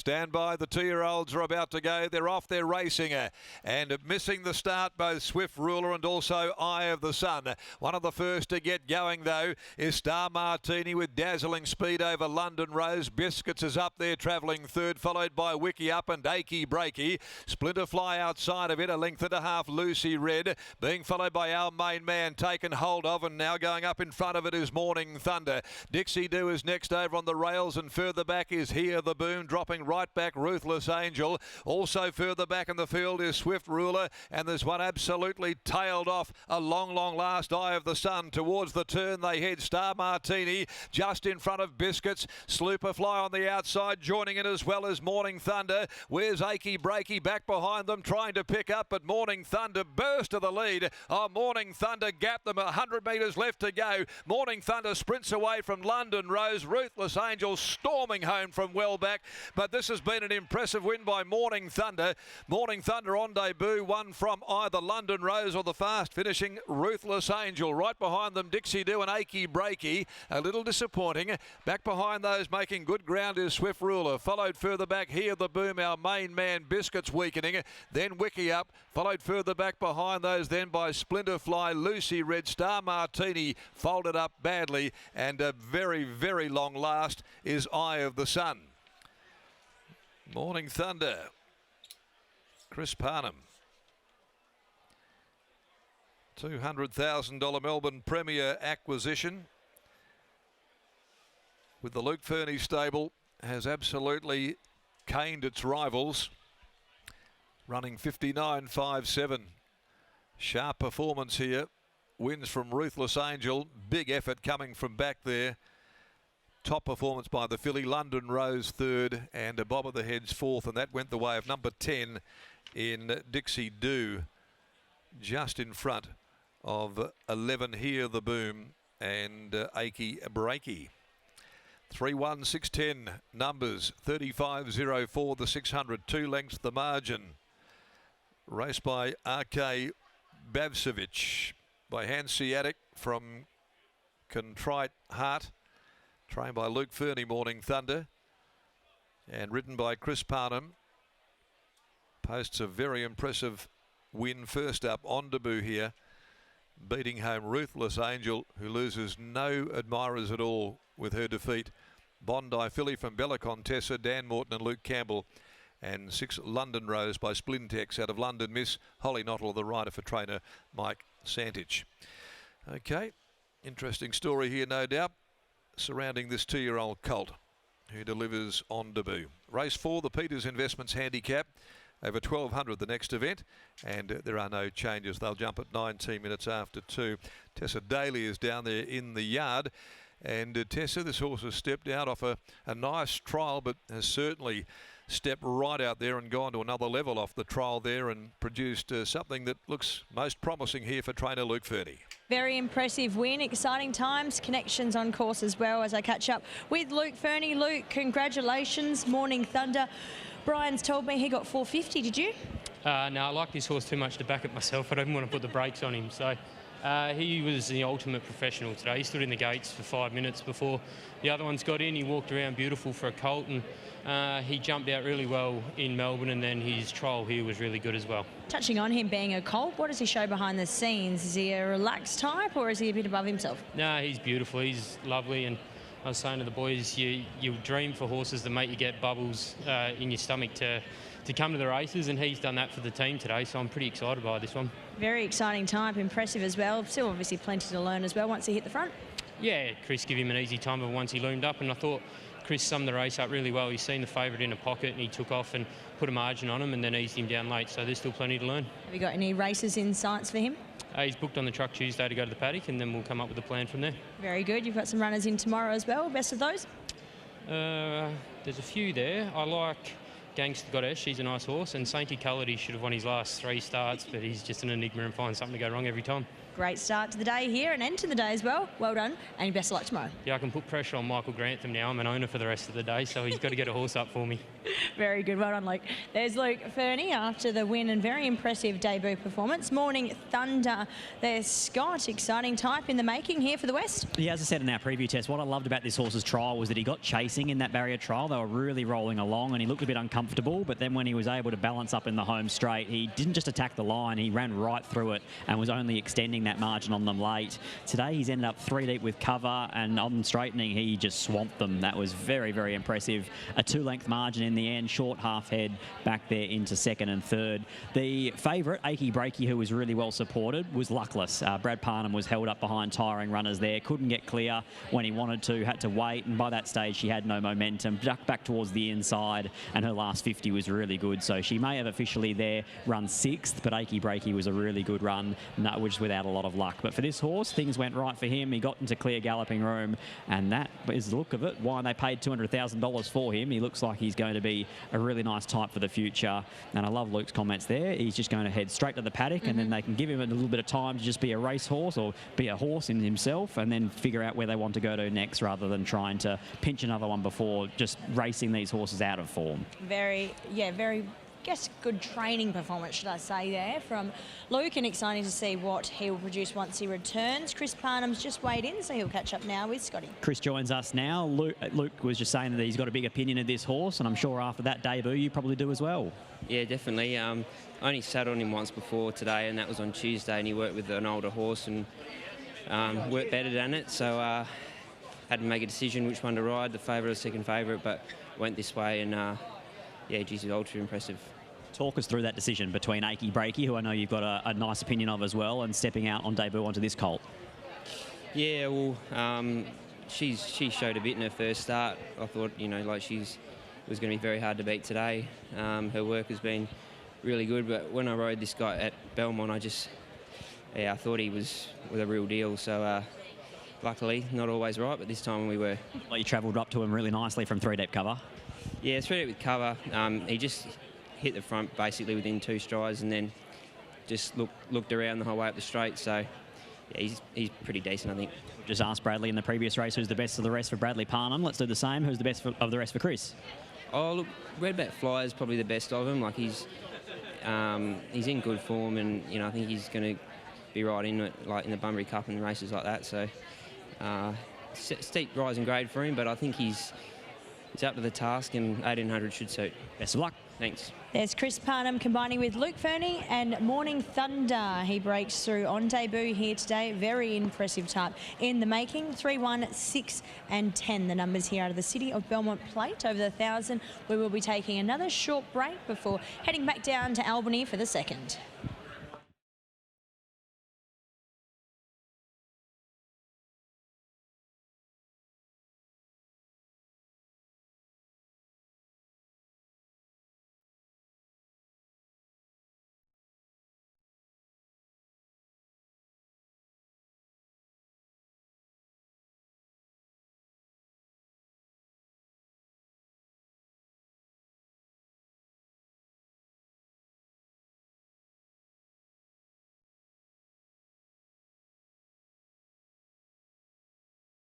Stand by, the 2-year-olds are about to go. They're off, they're racing. And missing the start, both Swift Ruler and also Eye of the Sun. One of the first to get going, though, is Star Martini with dazzling speed over London Rose. Biscuits is up there, travelling third, followed by Wiki Up and Achy Breaky. Splinterfly outside of it, a length and a half, Lucy Red, being followed by Our Main Man, taken hold of, and now going up in front of it is Morning Thunder. Dixie Doo is next over on the rails, and further back is Hear the Boom, dropping right back Ruthless Angel. Also further back in the field is Swift Ruler, and there's one absolutely tailed off, a long last, Eye of the Sun. Towards the turn they head, Star Martini just in front of Biscuits. Slooperfly on the outside, joining it as well as Morning Thunder. Where's Achy Breaky back behind them, trying to pick up, but Morning Thunder burst to the lead. Oh, Morning Thunder gapped them, 100 metres left to go. Morning Thunder sprints away from London Rose. Ruthless Angel storming home from well back, but this has been an impressive win by Morning Thunder. Morning Thunder on debut, won from either London Rose or the fast finishing Ruthless Angel. Right behind them, Dixie Doo and Achy Breaky. A little disappointing. Back behind those, making good ground, is Swift Ruler. Followed further back, Hear the Boom, Our Main Man, Biscuits weakening. Then Wiki Up. Followed further back behind those then by Splinterfly, Lucy Red. Star Martini folded up badly. And a very long last is Eye of the Sun. Morning Thunder. Chris Parnham. $200,000 Melbourne Premier acquisition with the Luke Fernie stable has absolutely caned its rivals, running 59.57. Sharp performance here. Wins from Ruthless Angel. Big effort coming from back there. Top performance by the filly. London Rose third and a Bob of the Heads fourth, and that went the way of number 10 in Dixie Doo, just in front of 11 Hear the Boom and Achy Breaky. 3-1-6-10 numbers, 35.04 the 600, 2 lengths the margin. Raced by R.K. Bavsevich, by Hanseatic from Contrite Heart, trained by Luke Fernie, Morning Thunder, and ridden by Chris Parnham. Posts a very impressive win first up on debut here, beating home Ruthless Angel, who loses no admirers at all with her defeat. Bondi Filly from Bella Contessa, Dan Morton and Luke Campbell, and 6 London Rose by Splintex out of London Miss. Holly Knottle, the rider for trainer Mike Santich. Okay, interesting story here, no doubt, surrounding this 2-year-old colt who delivers on debut. Race 4, the Peters Investments Handicap. Over 1,200 the next event, and there are no changes. They'll jump at 19 minutes after 2. Tessa Daly is down there in the yard, and Tessa, this horse has stepped out off a nice trial, but has certainly stepped right out there and gone to another level off the trial there and produced something that looks most promising here for trainer Luke Fernie. Very impressive win, exciting times, connections on course as well as I catch up with Luke Fernie. Luke, congratulations, Morning Thunder. Brian's told me he got 450, did you? No, I like this horse too much to back it myself. I don't want to put the brakes on him. So he was the ultimate professional today. He stood in the gates for 5 minutes before the other ones got in. He walked around beautiful for a colt, and he jumped out really well in Melbourne, and then his trial here was really good as well. Touching on him being a colt, what does he show behind the scenes? Is he a relaxed type or is he a bit above himself? No, he's beautiful. He's lovely, and I was saying to the boys, you dream for horses that make you get bubbles in your stomach to come to the races, and he's done that for the team today, so I'm pretty excited by this one. Very exciting type, impressive as well. Still obviously plenty to learn as well once he hit the front. Yeah, Chris gave him an easy time of once he loomed up, and I thought Chris summed the race up really well. He's seen the favourite in a pocket and he took off and put a margin on him and then eased him down late, so there's still plenty to learn. Have you got any races in sights for him? He's booked on the truck Tuesday to go to the paddock, and then we'll come up with a plan from there. Very good. You've got some runners in tomorrow as well. Best of those? There's a few there. I like Gangster Goddess. She's a nice horse. And Sainty Coloured, he should have won his last 3 starts, but he's just an enigma and finds something to go wrong every time. Great start to the day here and end to the day as well. Well done, and best of luck tomorrow. Yeah, I can put pressure on Michael Grantham now. I'm an owner for the rest of the day, so he's got to get a horse up for me. Very good. Well done, Luke. There's Luke Fernie after the win and very impressive debut performance. Morning Thunder. There's Scott. Exciting type in the making here for the West. Yeah, as I said in our preview test, what I loved about this horse's trial was that he got chasing in that barrier trial. They were really rolling along and he looked a bit uncomfortable, but then when he was able to balance up in the home straight, he didn't just attack the line, he ran right through it and was only extending that margin on them late. Today he's ended up 3 deep with cover, and on straightening he just swamped them. That was very, very impressive. A 2-length margin in the end, short half head back there into second and third. The favourite, Achy Breaky, who was really well supported, was luckless. Brad Parnham was held up behind tiring runners there, couldn't get clear when he wanted to, had to wait, and by that stage she had no momentum. Ducked back towards the inside, and her last 50 was really good, so she may have officially there run 6th, but Achy Breaky was a really good run, which without a lot of luck. But for this horse, things went right for him. He got into clear galloping room, and that is the look of it. Why they paid $200,000 for him. He looks like he's going to be a really nice type for the future. And I love Luke's comments there. He's just going to head straight to the paddock, and then they can give him a little bit of time to just be a racehorse or be a horse in himself, and then figure out where they want to go to next, rather than trying to pinch another one before just racing these horses out of form. Very, guess good training performance, should I say, there from Luke, and exciting to see what he will produce once he returns. Chris Parnham's just weighed in, so he'll catch up now with Scotty. Chris joins us now. Luke was just saying that he's got a big opinion of this horse, and I'm sure after that debut you probably do as well. Yeah, definitely. I only sat on him once before today, and that was on Tuesday, and he worked with an older horse and worked better than it, so had to make a decision which one to ride, the favourite or second favourite, but went this way, and yeah, geez, it was ultra impressive. Talk us through that decision between Achy Breaky, who I know you've got a nice opinion of as well, and stepping out on debut onto this colt. Yeah, well, she showed a bit in her first start. I thought, you know, like it was going to be very hard to beat today. Her work has been really good, but when I rode this guy at Belmont, I thought he was a real deal. So luckily, not always right, but this time we were. Well, you travelled up to him really nicely from 3 deep cover. Yeah, 3 deep with cover. He just hit the front basically within 2 strides, and then just looked around the whole way up the straight. So yeah, he's pretty decent, I think. Just asked Bradley in the previous race who's the best of the rest for Bradley Parnham. Let's do the same. Who's the best of the rest for Chris? Oh, look, Redback Fly is probably the best of him. Like he's in good form, and you know I think he's going to be right in it, like in the Bunbury Cup and races like that. So steep rising grade for him, but I think he's up to the task, and 1800 should suit. Best of luck. Thanks. There's Chris Parnham combining with Luke Fernie and Morning Thunder. He breaks through on debut here today. Very impressive type in the making. 3, 1, 6 and 10. The numbers here out of the city of Belmont Plate over the 1,000. We will be taking another short break before heading back down to Albany for the second.